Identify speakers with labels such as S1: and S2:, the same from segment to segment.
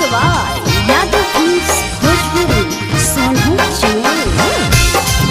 S1: सवाल Yadav films Bhojpuri Sonu channel.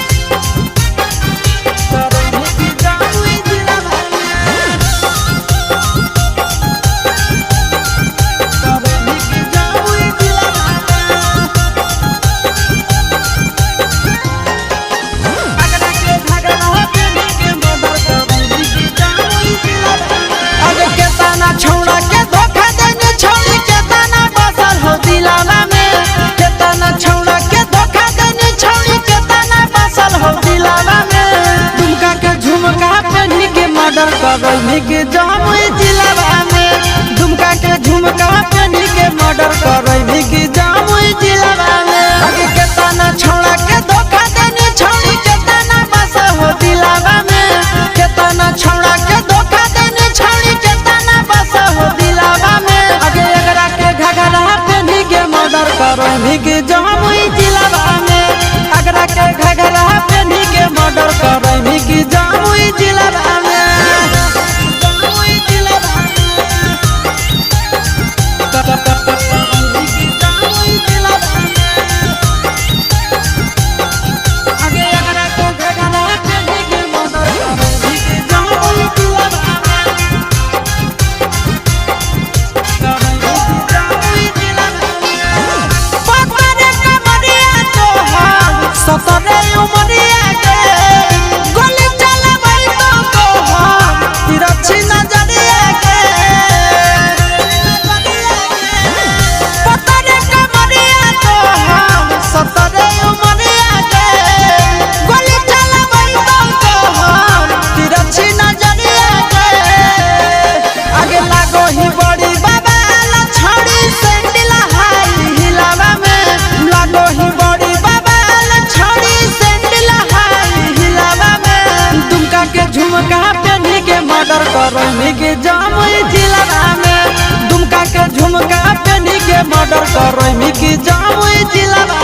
S2: के जामुई जिलावा में दुमका के झुमका पहनी के मर्डर करई के जामुई जिलावा में आगे के ताना छौड़ा के धोखा देने छौड़ी के ताना बसा हो दिलावा में के ताना छौड़ा के धोखा देने छौड़ी के ताना बसा हो दिलावा में आगे एकरा के घघरा पहनी के मर्डर करई के जामुई जिलावा में एकरा के घघरा पहनी के मर्डर करई के जामुई जिलावा में। मर्डर करई के जामुई जिलावा में दुमका के झुमका पहनी के मर्डर करई के जामुई जिलावा